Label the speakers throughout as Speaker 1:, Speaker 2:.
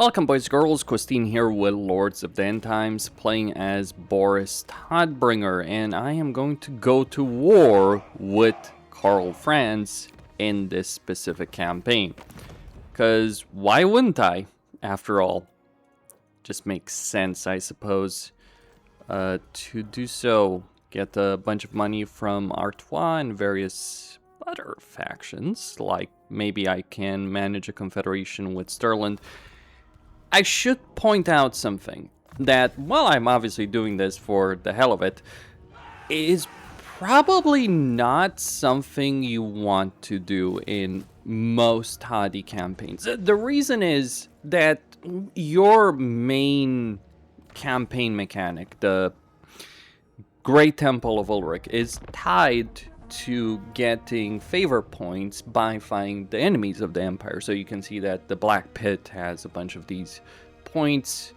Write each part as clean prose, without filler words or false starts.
Speaker 1: Welcome boys and girls, Costin here with Lords of the End Times, playing as Boris Todbringer, and I am going to go to war with Karl Franz in this specific campaign. Because why wouldn't I, after all? Just makes sense, I suppose, to do so. Get a bunch of money from Artois and various other factions, like maybe I can manage a confederation with Stirland. I should point out something, that while I'm obviously doing this for the hell of it, is probably not something you want to do in most Hadi campaigns. The reason is that your main campaign mechanic, the Great Temple of Ulrich, is tied to getting favor points by fighting the enemies of the Empire. So you can see that the Black Pit has a bunch of these points.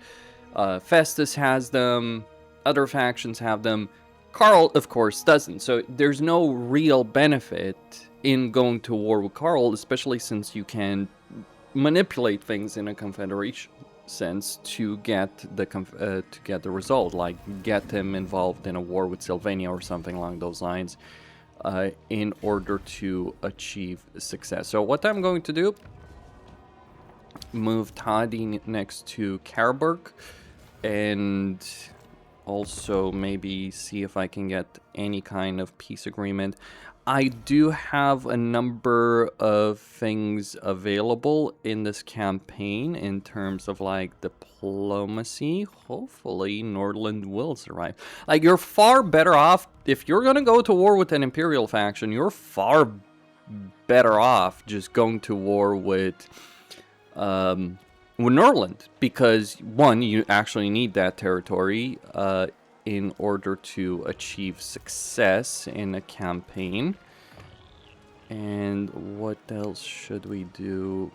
Speaker 1: Festus has them. Other factions have them. Karl, of course, doesn't. So there's no real benefit in going to war with Karl, especially since you can manipulate things in a confederation sense to get the result, like get him involved in a war with Sylvania or something along those lines. In order to achieve success. So what I'm going to do, move Toddy next to Carroburg, and also maybe see if I can get any kind of peace agreement. I do have a number of things available in this campaign in terms of like diplomacy. Hopefully Nordland will survive. Like, you're far better off if you're gonna go to war with an Imperial faction. You're far better off just going to war with Nordland, because one, you actually need that territory in order to achieve success in a campaign. And what else should we do?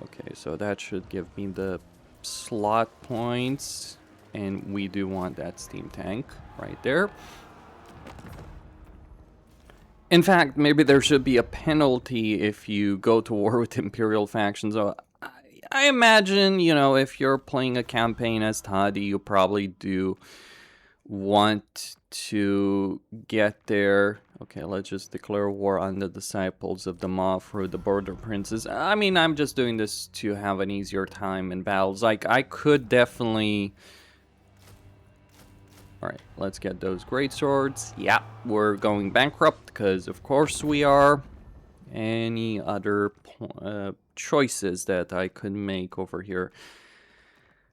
Speaker 1: Okay, so that should give me the slot points, and we do want that steam tank right there. In fact, maybe there should be a penalty if you go to war with Imperial factions. So I imagine, you know, if you're playing a campaign as Toddy, you probably do want to get there. Okay, let's just declare war on the disciples of the Maw through the border princes. I mean, I'm just doing this to have an easier time in battles. Like, I could definitely... Alright, let's get those great swords. Yeah, we're going bankrupt, because of course we are. Any other choices that I could make over here?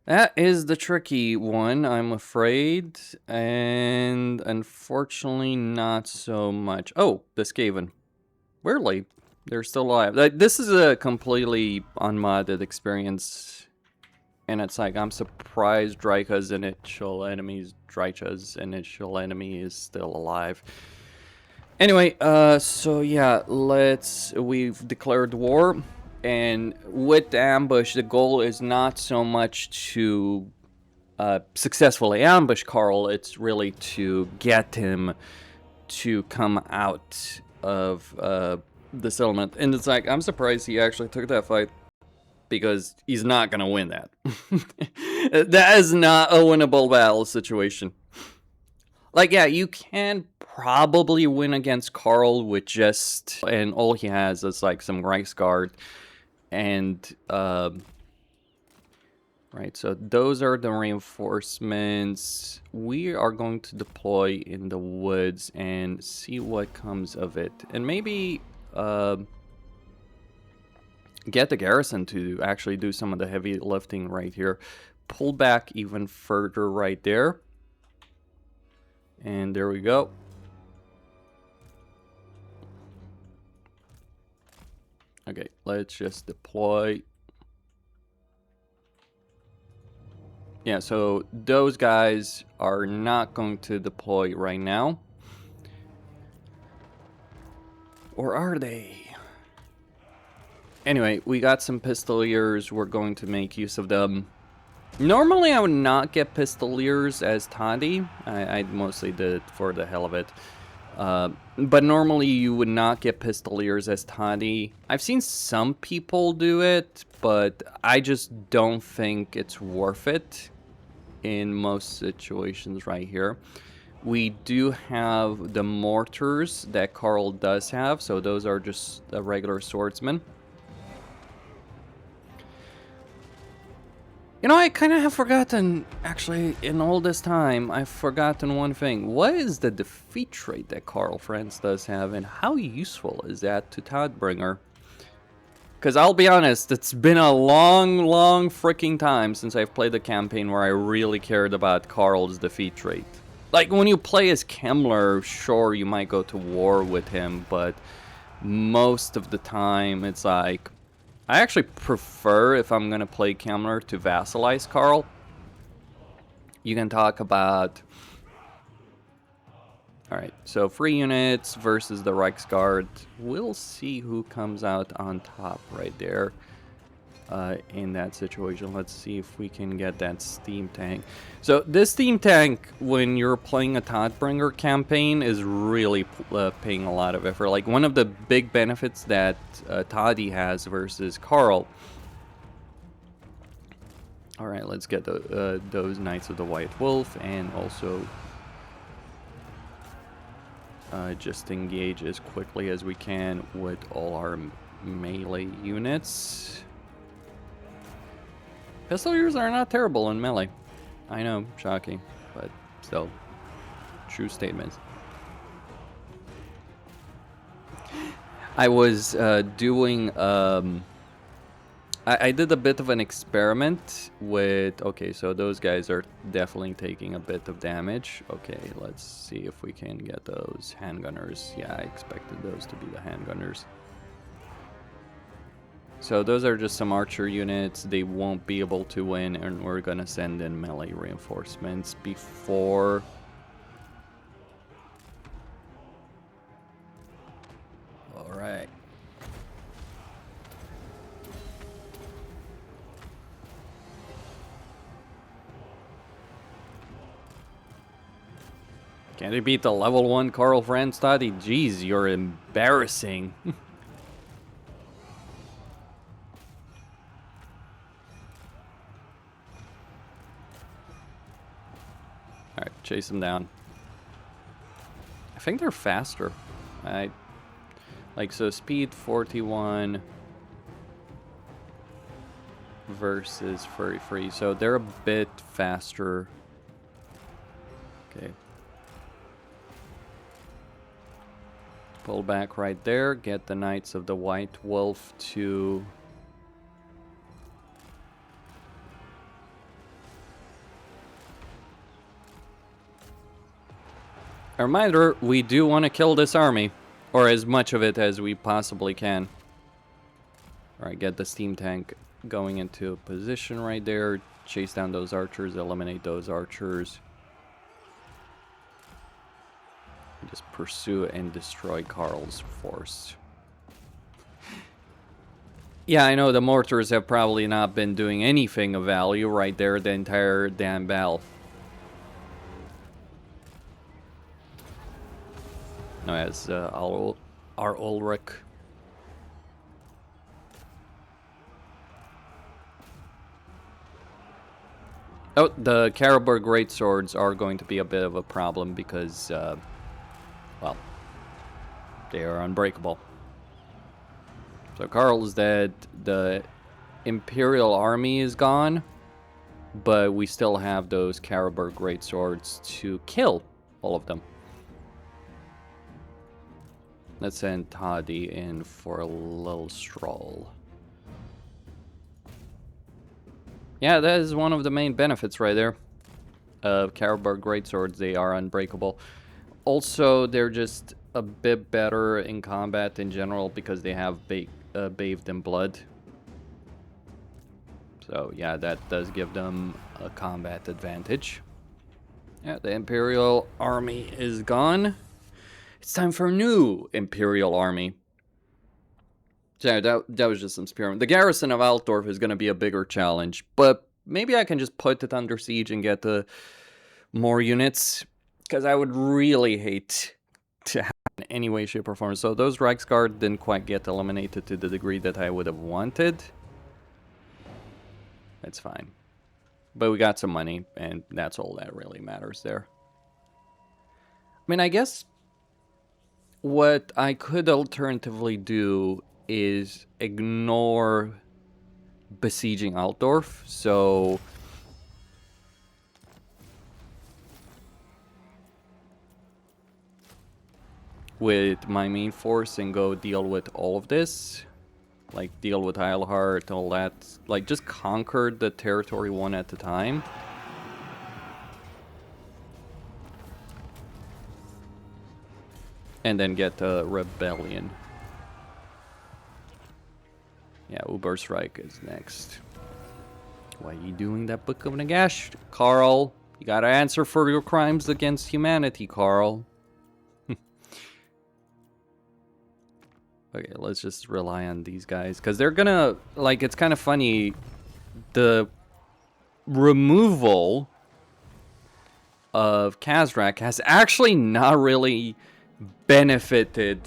Speaker 1: That is the tricky one, I'm afraid, and unfortunately not so much. Oh, the Skaven. Weirdly, they're still alive. Like, this is a completely unmodded experience, and it's like, I'm surprised Draika's initial enemy is still alive. Anyway, so yeah, we've declared war. And with the ambush, the goal is not so much to successfully ambush Karl, it's really to get him to come out of the settlement. And it's like, I'm surprised he actually took that fight, because he's not going to win that. That is not a winnable battle situation. Like, yeah, you can probably win against Karl with just, and all he has is like some Reichsguard. And, right, so those are the reinforcements. We are going to deploy in the woods and see what comes of it. And maybe get the garrison to actually do some of the heavy lifting right here. Pull back even further right there. And there we go. Okay, let's just deploy. Yeah, so those guys are not going to deploy right now. Or are they? Anyway, we got some pistoliers. We're going to make use of them. Normally, I would not get pistoliers as Toddy. I mostly did it for the hell of it. But normally you would not get Pistoliers as Toddy. I've seen some people do it, but I just don't think it's worth it in most situations right here. We do have the mortars that Karl does have, so those are just a regular swordsman. You know, I kind of have forgotten, actually, in all this time, I've forgotten one thing. What is the defeat trait that Franz does have, and how useful is that to Todbringer? Because I'll be honest, it's been a long, long freaking time since I've played a campaign where I really cared about Karl's defeat trait. Like, when you play as Kemmler, sure, you might go to war with him, but most of the time, it's like, I actually prefer, if I'm going to play Kemmler, to vassalize Karl. You can talk about... Alright, so 3 units versus the Reichsguard. We'll see who comes out on top right there in that situation. Let's see if we can get that steam tank. So this steam tank, when you're playing a Todbringer campaign, is really paying a lot of effort. Like, one of the big benefits that Toddy has versus Karl. Alright, let's get those Knights of the White Wolf, and also just engage as quickly as we can with all our melee units. Pistoliers are not terrible in melee. I know, shocking, but still, true statements. I was doing, I did a bit of an experiment with, okay, so those guys are definitely taking a bit of damage. Okay, let's see if we can get those handgunners. Yeah, I expected those to be the handgunners. So those are just some archer units. They won't be able to win, and we're gonna send in melee reinforcements before... Alright. Can they beat the level 1 Franz Toddy? Jeez, you're embarrassing. Alright, chase them down. I think they're faster. Like, so speed 41 versus 33. So they're a bit faster. Okay. Pull back right there. Get the Knights of the White Wolf to... A reminder, we do want to kill this army, or as much of it as we possibly can. Alright, get the steam tank going into position right there. Chase down those archers, eliminate those archers. Just pursue and destroy Karl's force. Yeah, I know the mortars have probably not been doing anything of value right there the entire damn battle. No, as our Ulrich. Oh, the Carroburg greatswords are going to be a bit of a problem because, well, they are unbreakable. So Karl is dead. The Imperial army is gone, but we still have those Carroburg greatswords to kill all of them. Let's send Toddy in for a little stroll. Yeah, that is one of the main benefits right there of Carroburg greatswords. They are unbreakable. Also, they're just a bit better in combat in general because they have bathed in blood. So yeah, that does give them a combat advantage. Yeah, the Imperial army is gone. It's time for a new Imperial army. So that was just some spearmen. The garrison of Altdorf is going to be a bigger challenge, but maybe I can just put it under siege and get the more units, because I would really hate to happen in any way, shape, or form. So those Reiksguard didn't quite get eliminated to the degree that I would have wanted. That's fine. But we got some money, and that's all that really matters there. I mean, I guess what I could alternatively do is ignore besieging Altdorf. So with my main force and go deal with all of this. Like, deal with Eilhart, all that. Like, just conquer the territory one at a time. And then get a rebellion. Yeah, Uberstrike is next. Why are you doing that Book of Nagash, Karl? You gotta answer for your crimes against humanity, Karl. Okay, let's just rely on these guys. Because they're gonna... Like, it's kind of funny. The removal of Khazrak has actually not really benefited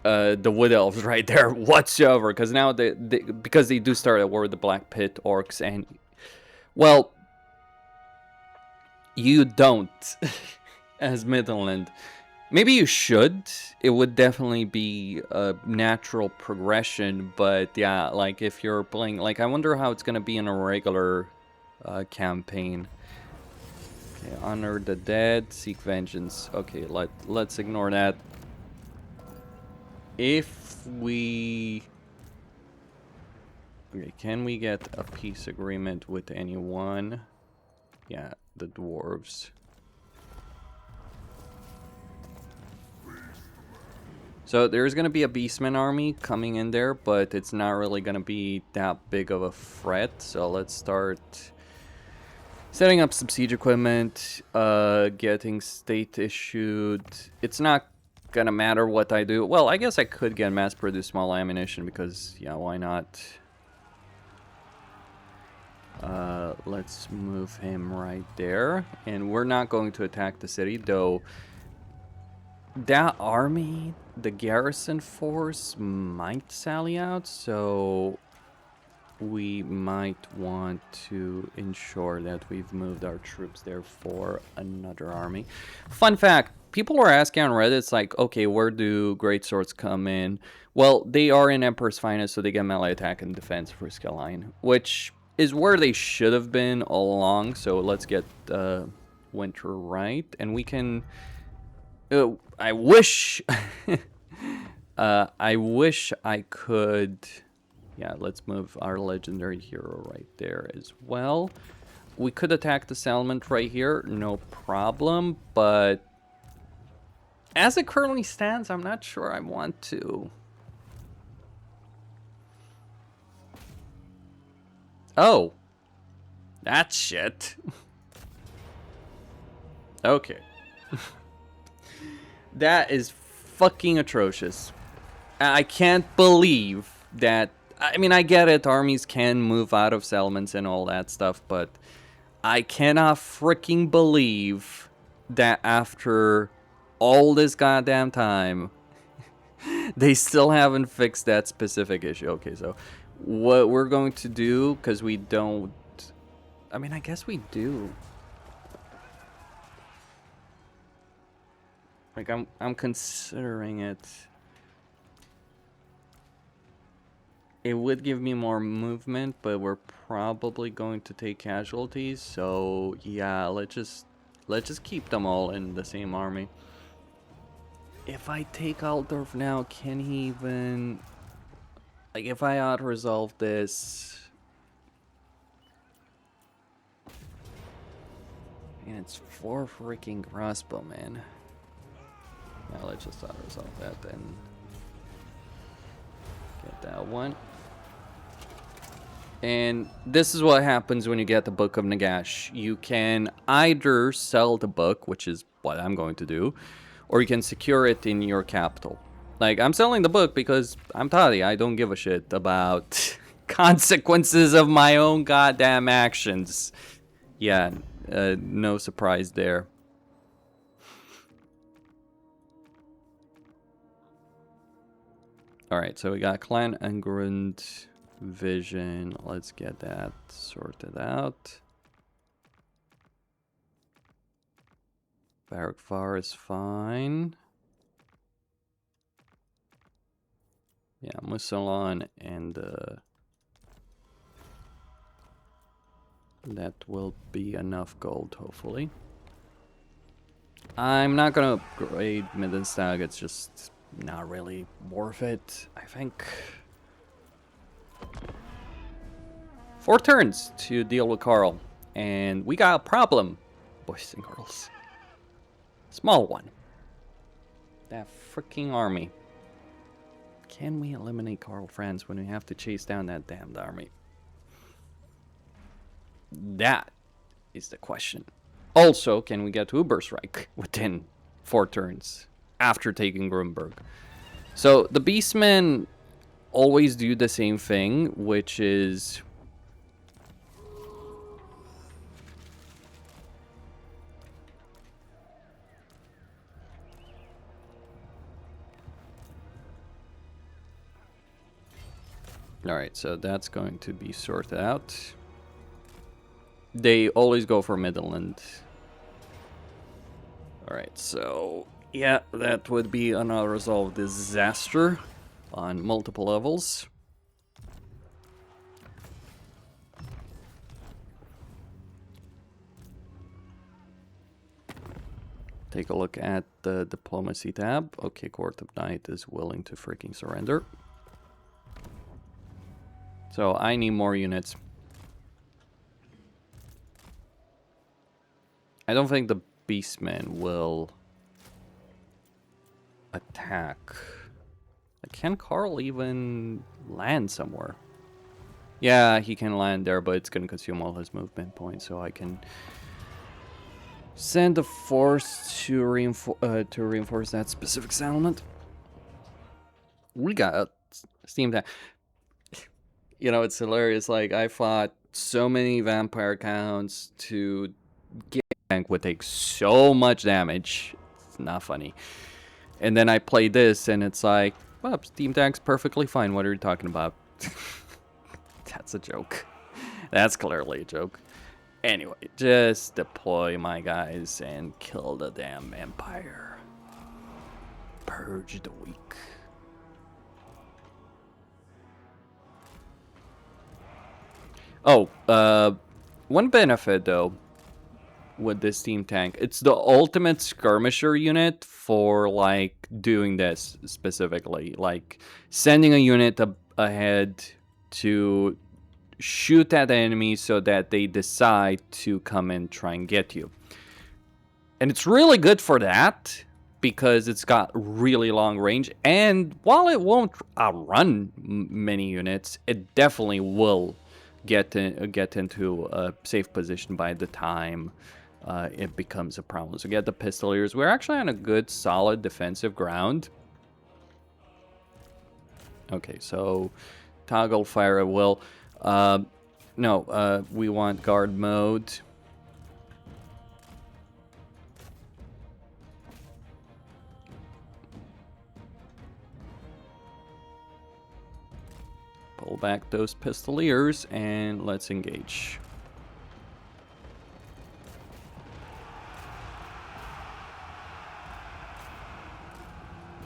Speaker 1: the Wood Elves right there whatsoever. Because now, because they do start at war with the Black Pit Orcs. And, well, you don't as Middenland. Maybe you should. It would definitely be a natural progression, but yeah, like if you're playing, like I wonder how it's gonna be in a regular campaign. Okay, honor the dead, seek vengeance. Okay, let's ignore that. If we, okay, can we get a peace agreement with anyone? Yeah, the dwarves. So there's going to be a Beastman army coming in there, but it's not really going to be that big of a threat. So let's start setting up some siege equipment, getting state issued. It's not going to matter what I do. Well, I guess I could get mass-produced small ammunition because, yeah, why not? Let's move him right there. And we're not going to attack the city, though. That army, the garrison force, might sally out, so we might want to ensure that we've moved our troops there for another army. Fun fact, people are asking on Reddit, it's like, okay, where do great swords come in? Well, they are in Emperor's Finest, so they get melee attack and defense for skill line, which is where they should have been all along. So let's get Winter right, and we can... I wish I wish I could. Yeah, let's move our legendary hero right there as well. We could attack the settlement right here, no problem, but as it currently stands, I'm not sure I want to. Oh, that's shit. Okay. That is fucking atrocious. I can't believe that. I mean, I get it. Armies can move out of settlements and all that stuff, but I cannot freaking believe that after all this goddamn time, they still haven't fixed that specific issue. Okay, so what we're going to do, because we don't... I mean, I guess we do. Like, I'm considering it. It would give me more movement, but we're probably going to take casualties. So yeah, let's just keep them all in the same army. If I take Altdorf now, can he even... Like, if I out-resolve this... And it's 4 freaking crossbow, man. Now let's just auto-resolve that then. Get that one. And this is what happens when you get the Book of Nagash. You can either sell the book, which is what I'm going to do, or you can secure it in your capital. Like, I'm selling the book because I'm Toddy. I don't give a shit about consequences of my own goddamn actions. Yeah, no surprise there. Alright, so we got Clan and Grund Vision. Let's get that sorted out. Barrack Var is fine. Yeah, Musalon and that will be enough gold, hopefully. I'm not gonna upgrade Middenstag, it's just not really worth it, I think. 4 turns to deal with Karl, and we got a problem, boys and girls. Small one. That freaking army. Can we eliminate Karl Franz when we have to chase down that damned army? That is the question. Also, can we get to Ubersreich within 4 turns after taking Grunberg? So the Beastmen always do the same thing, which is alright, so that's going to be sorted out. They always go for Middenland. Alright, so yeah, that would be an unresolved disaster on multiple levels. Take a look at the diplomacy tab. Okay, Court of Knight is willing to freaking surrender. So I need more units. I don't think the Beastmen will attack. Can Karl even land somewhere? Yeah, he can land there, but it's going to consume all his movement points, so I can send a force to reinforce that specific settlement. We got Steam Tank. You know, it's hilarious. Like, I fought so many vampire counts to get tank would take so much damage. It's not funny. And then I play this, and it's like, well, Steam Tank's perfectly fine. What are you talking about? That's a joke. That's clearly a joke. Anyway, just deploy my guys and kill the damn Empire. Purge the weak. Oh, one benefit, though, with this Steam Tank, it's the ultimate skirmisher unit for, like, doing this specifically. Like, sending a unit ahead to shoot at the enemy so that they decide to come and try and get you. And it's really good for that because it's got really long range, and while it won't outrun many units, it definitely will get into a safe position by the time it becomes a problem. So get the Pistoliers. We're actually on a good, solid defensive ground. Okay, so toggle fire at will. No, we want guard mode. Pull back those Pistoliers and let's engage.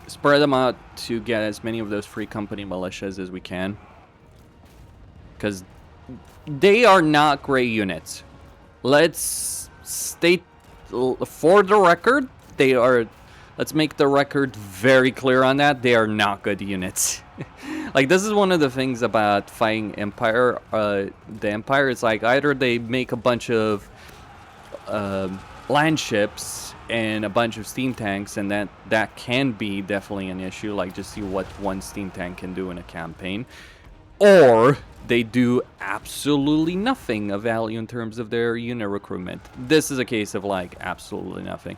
Speaker 1: Spread them out to get as many of those free company militias as we can. Because they are not great units. Let's state for the record, they are, let's make the record very clear on that, they are not good units. Like, this is one of the things about fighting Empire, the Empire is like either they make a bunch of land ships and a bunch of steam tanks, and that can be definitely an issue, like just see what one steam tank can do in a campaign, or they do absolutely nothing of value in terms of their unit recruitment. This is a case of like absolutely nothing.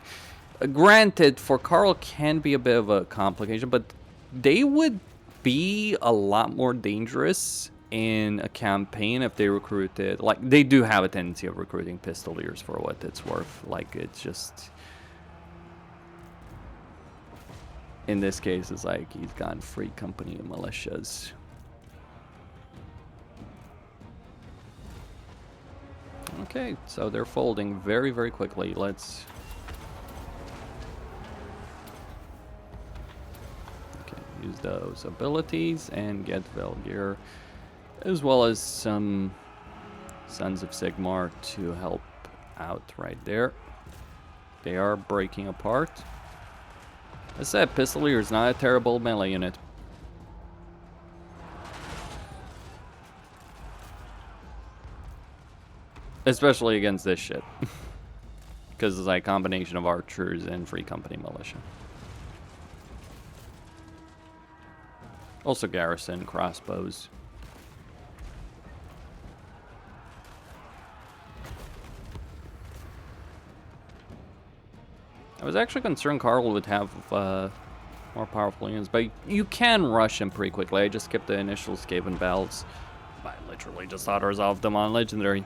Speaker 1: Granted, for Karl can be a bit of a complication, but they would be a lot more dangerous in a campaign if they recruited, like, they do have a tendency of recruiting Pistoliers for what it's worth. Like, it's just, in this case, it's like he's got free company militias. Okay, so they're folding very, very quickly. Let's... Okay, use those abilities and get Velgear, as well as some Sons of Sigmar to help out right there. They are breaking apart. I said Pistolier is not a terrible melee unit. Especially against this shit. Because it's like a combination of archers and free company militia. Also garrison, crossbows. I was actually concerned Karl would have more powerful units, but you can rush him pretty quickly. I just skipped the initial Skaven bells. I literally just auto-resolved them on Legendary.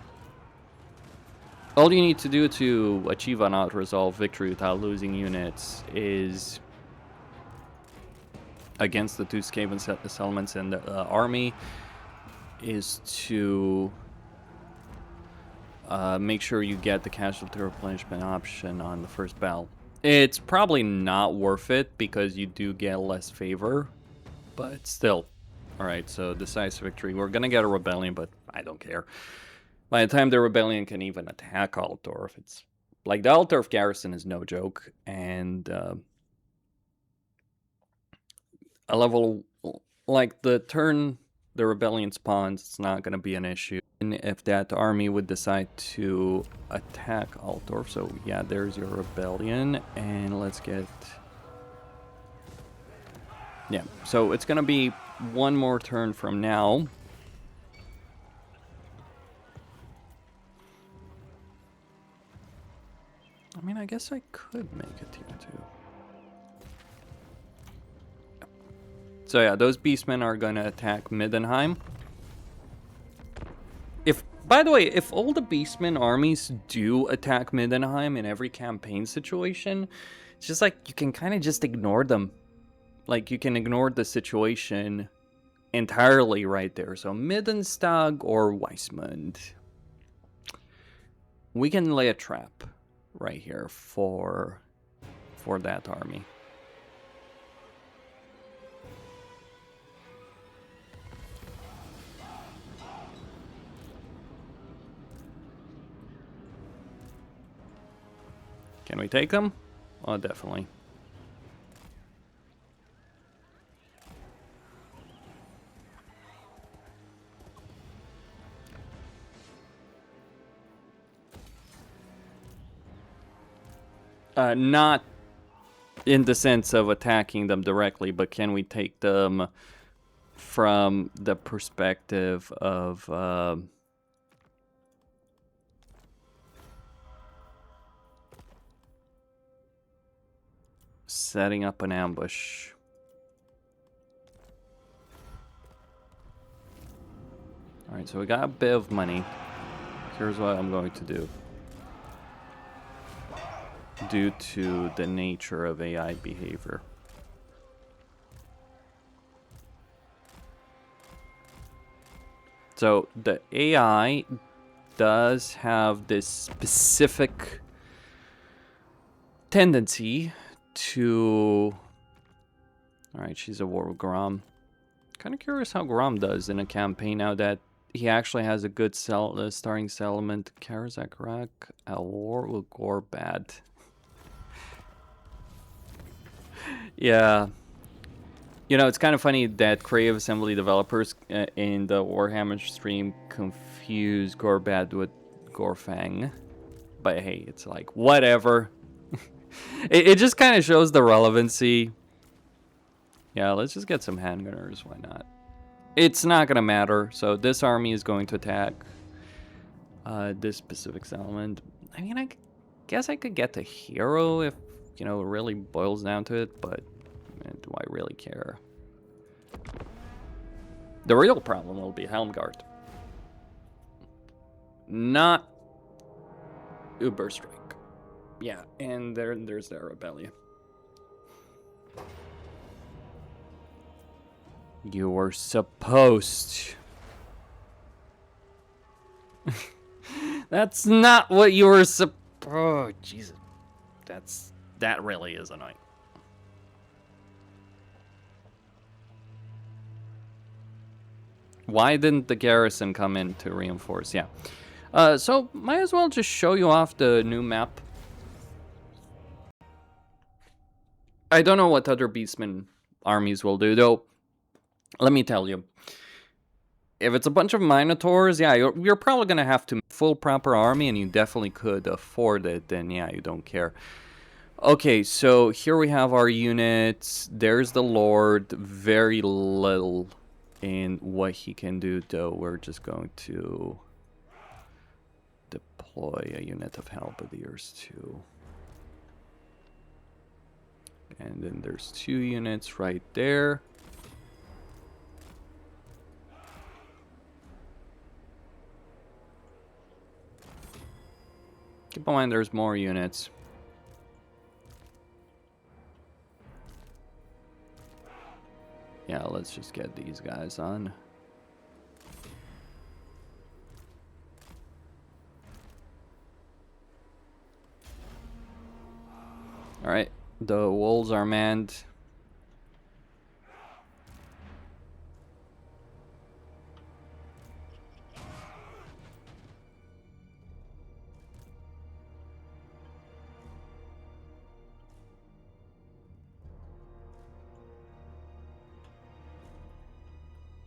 Speaker 1: All you need to do to achieve an auto-resolve victory without losing units is against the two Skaven settlements in the army is to make sure you get the casualty replenishment option on the first bell. It's probably not worth it because you do get less favor, but still. Alright, so decisive victory. We're gonna get a rebellion, but I don't care. By the time the rebellion can even attack Altdorf, it's like the Altdorf garrison is no joke, and a level like the turn the rebellion spawns, it's not going to be an issue. And if that army would decide to attack Altdorf, so yeah, there's your rebellion, and let's get... Yeah, so it's going to be one more turn from now. I mean, I guess I could make a tier 2. So yeah, those beastmen are gonna attack Middenheim. By the way, if all the beastmen armies do attack Middenheim in every campaign situation, it's just like you can kind of just ignore them. Like you can ignore the situation entirely right there. So Middenstag or Weismund. We can lay a trap right here for that army. Can we take them? Oh, definitely. Not in the sense of attacking them directly, but can we take them from the perspective of... setting up an ambush. Alright, so we got a bit of money. Here's what I'm going to do. Due to the nature of AI behavior. So the AI does have this specific tendency to... Alright, she's a war with Grom. Kind of curious how Grom does in a campaign now that he actually has a good starting settlement. Karazakrak, a war with Gorbad. Yeah. You know, it's kind of funny that Creative Assembly developers in the Warhammer stream confuse Gorbad with Gorfang. But hey, it's like, whatever. It just kind of shows the relevancy. Yeah, let's just get some handgunners. Why not? It's not going to matter. So this army is going to attack this specific settlement. I mean, I guess I could get the hero if, you know, it really boils down to it. But man, do I really care? The real problem will be Helmgart. Not Uberstrike. Yeah, and there's their rebellion. You were supposed. That's not what you were supposed. Oh, Jesus. That really is annoying. Why didn't the garrison come in to reinforce? Yeah. So might as well just show you off the new map. I don't know what other Beastmen armies will do, though. Let me tell you. If it's a bunch of Minotaurs, yeah, you're probably going to have to full proper army, and you definitely could afford it, then yeah, you don't care. Okay, so here we have our units. There's the Lord. Very little in what he can do, though. We're just going to deploy a unit of Halberdiers too. And then there's 2 units right there. Keep in mind there's more units. Yeah, let's just get these guys on. Alright, the wolves are manned.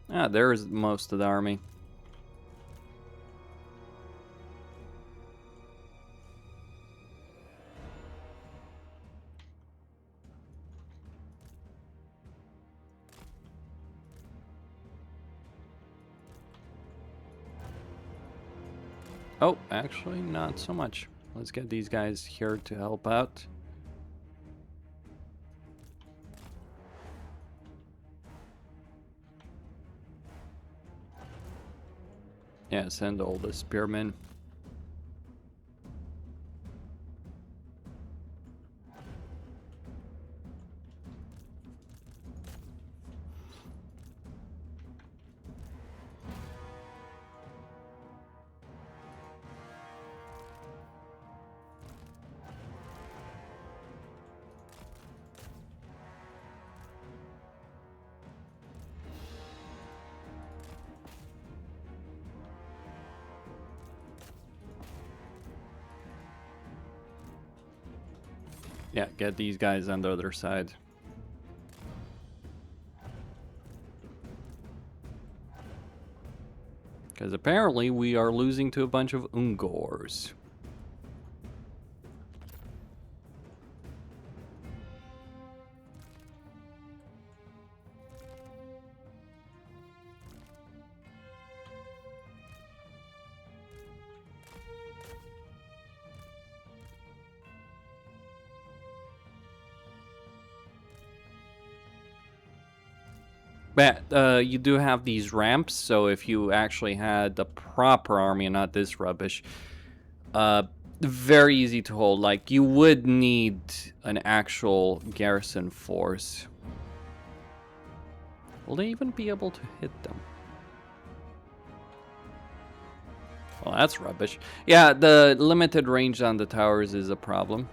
Speaker 1: Ah, there's most of the army. Oh, actually, not so much. Let's get these guys here to help out. Yeah, send all the spearmen. Yeah, get these guys on the other side. Because apparently we are losing to a bunch of Ungors. But you do have these ramps, so if you actually had the proper army and not this rubbish, very easy to hold. Like, you would need an actual garrison force. Will they even be able to hit them? Well, that's rubbish. Yeah, the limited range on the towers is a problem.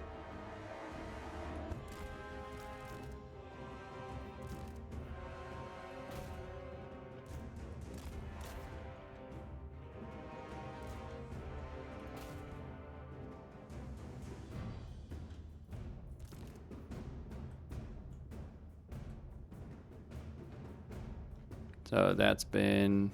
Speaker 1: So that's been...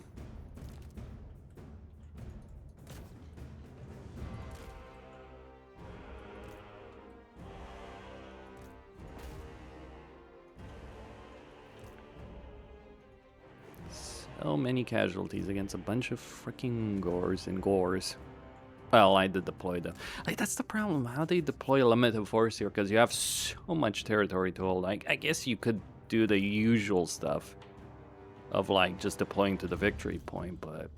Speaker 1: so many casualties against a bunch of freaking gores and gores. Well, I did deploy them. Like, that's the problem. How they deploy a limited force here? Because you have so much territory to hold. I guess you could do the usual stuff of, like, just deploying to the victory point, but...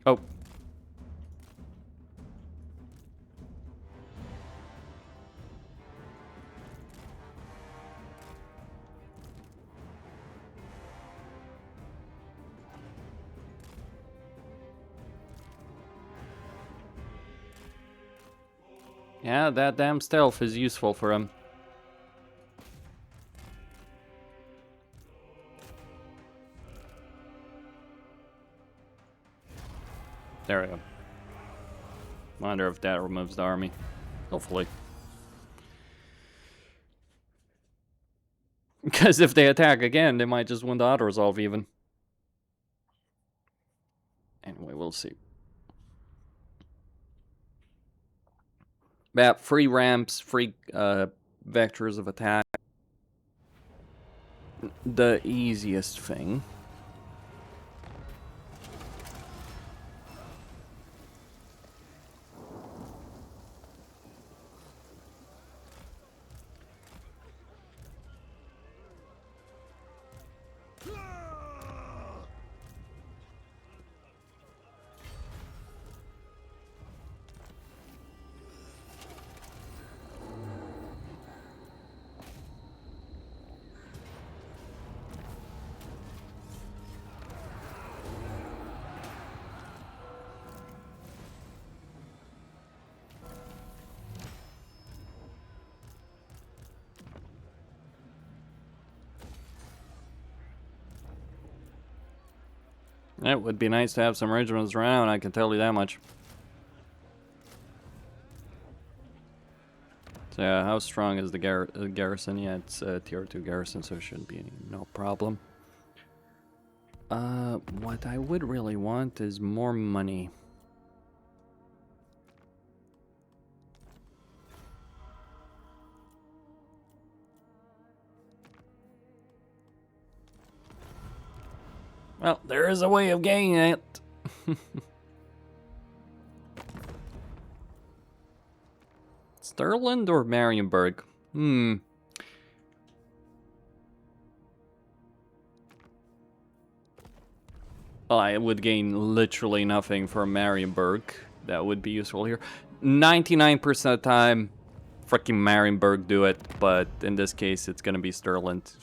Speaker 1: Oh. Yeah, that damn stealth is useful for him. There we go. Wonder if that removes the army. Hopefully. Because if they attack again, they might just win the auto-resolve even. Anyway, we'll see. Yeah, free ramps, free vectors of attack. The easiest thing. It would be nice to have some regiments around, I can tell you that much. So yeah, how strong is the garrison? Yeah, it's a tier 2 garrison, so it shouldn't be no problem. What I would really want is more money. Well, there is a way of getting it. Stirland or Marienburg? Well, I would gain literally nothing from Marienburg. That would be useful here. 99% of the time, freaking Marienburg do it, but in this case, it's gonna be Stirland.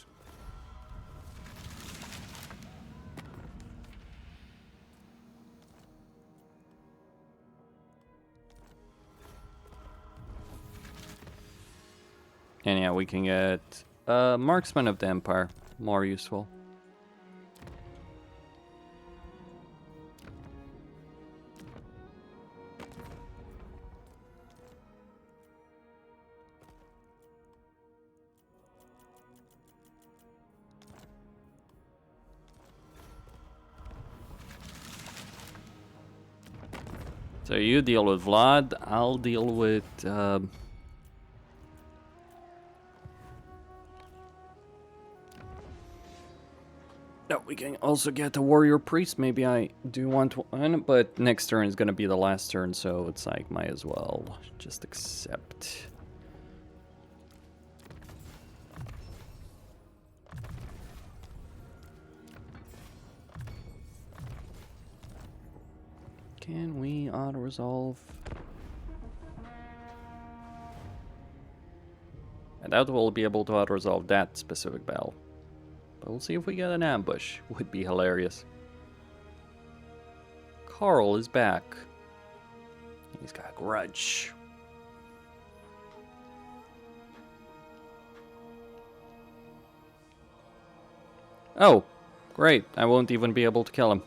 Speaker 1: And yeah, we can get Marksman of the Empire. More useful. So you deal with Vlad, I'll deal with... No, we can also get a warrior priest. Maybe I do want one, but next turn is going to be the last turn, so it's like, might as well just accept. Can we auto-resolve? I doubt we'll be able to auto-resolve that specific battle. But we'll see if we get an ambush. Would be hilarious. Karl is back. He's got a grudge. Oh, great. I won't even be able to kill him.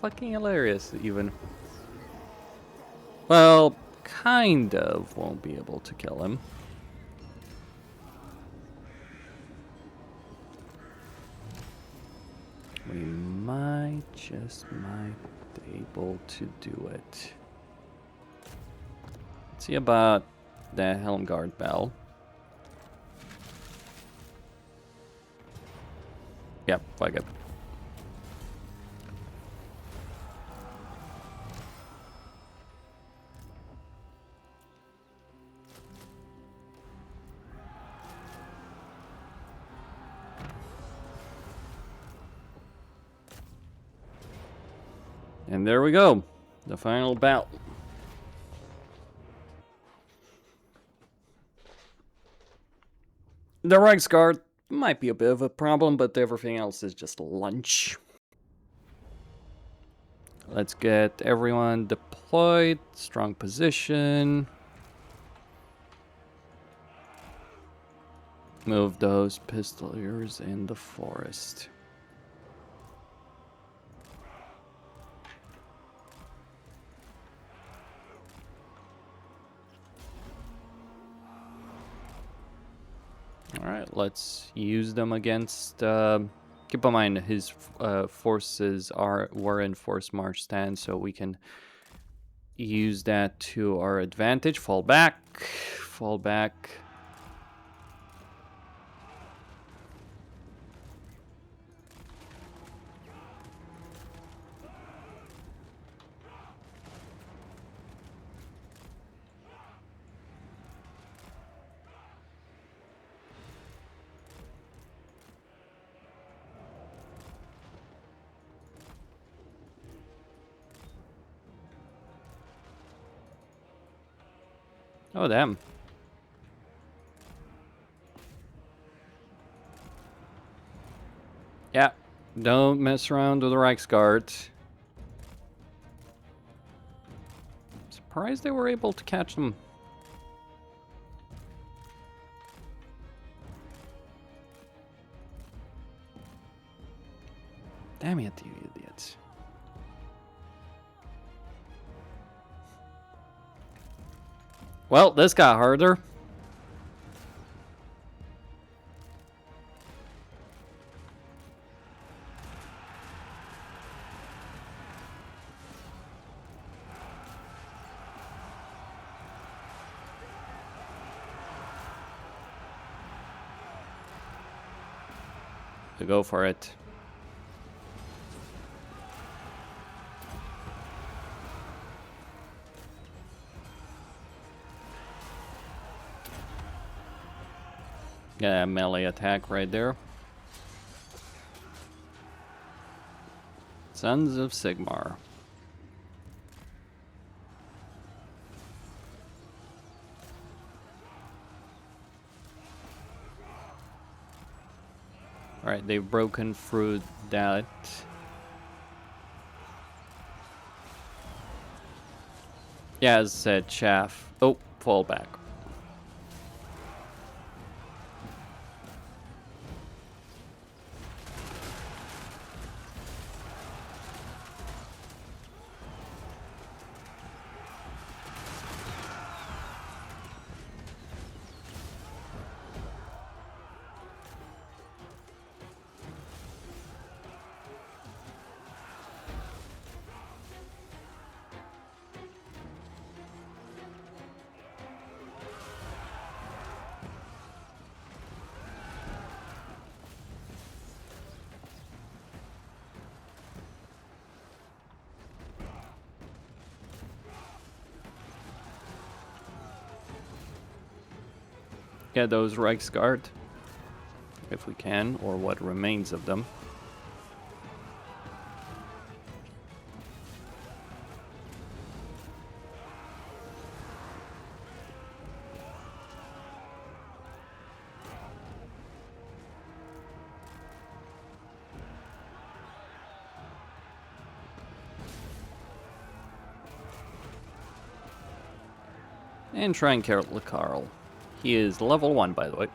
Speaker 1: Fucking hilarious, even. Well, kind of won't be able to kill him. We might, just might be able to do it. Let's see about the Helmgard Bell. Yep, fuck it. And there we go, the final bout. The Reiksguard might be a bit of a problem, but everything else is just lunch. let's get everyone deployed. Strong position. Move those pistoliers in the forest. Alright, let's use them against... keep in mind, his forces were in forced march stand, so we can use that to our advantage. Fall back. Fall back. Oh, damn. Yeah, don't mess around with the Reichsguard. Surprised they were able to catch them. Damn it, you idiots. Well, this got harder. So go for it. Yeah, melee attack right there. Sons of Sigmar. Alright, they've broken through that. Yeah, as I said, chaff. Oh, fall back. Get those Reichsguard, if we can, or what remains of them. And try and kill Karl. He is level 1, by the way,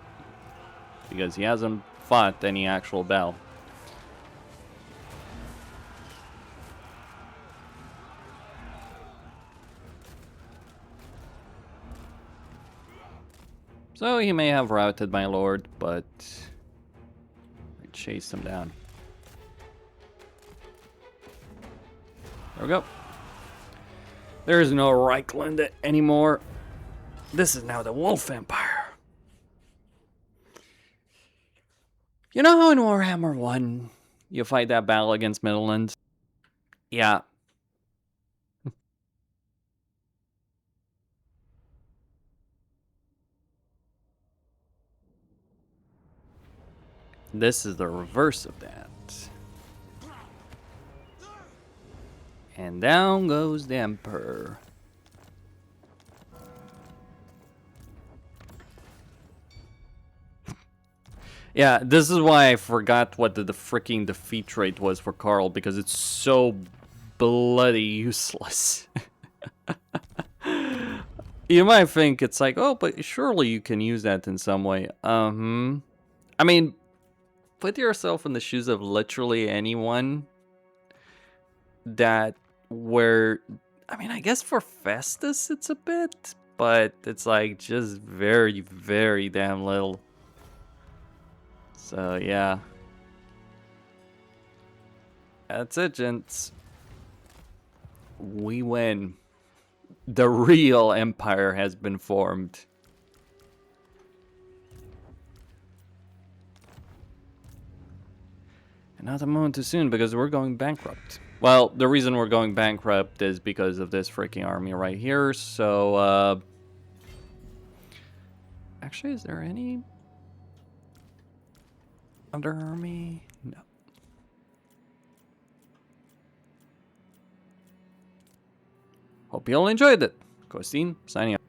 Speaker 1: because he hasn't fought any actual battle. So he may have routed my lord, but I chased him down. There we go. There is no Reikland anymore. This is now the Wolf Empire. You know how in Warhammer 1 you fight that battle against Middenland? Yeah. This is the reverse of that. And down goes the Emperor. Yeah, this is why I forgot what the freaking defeat rate was for Karl, because it's so bloody useless. You might think it's like, oh, but surely you can use that in some way. I mean, put yourself in the shoes of literally anyone that where, I mean, I guess for Festus it's a bit, but it's like just very, very damn little. So yeah. That's it, gents. We win. The real empire has been formed. And not a moment too soon, because we're going bankrupt. Well, the reason we're going bankrupt is because of this freaking army right here. So, actually, is there any other army? No. Hope you all enjoyed it. Costin, signing out.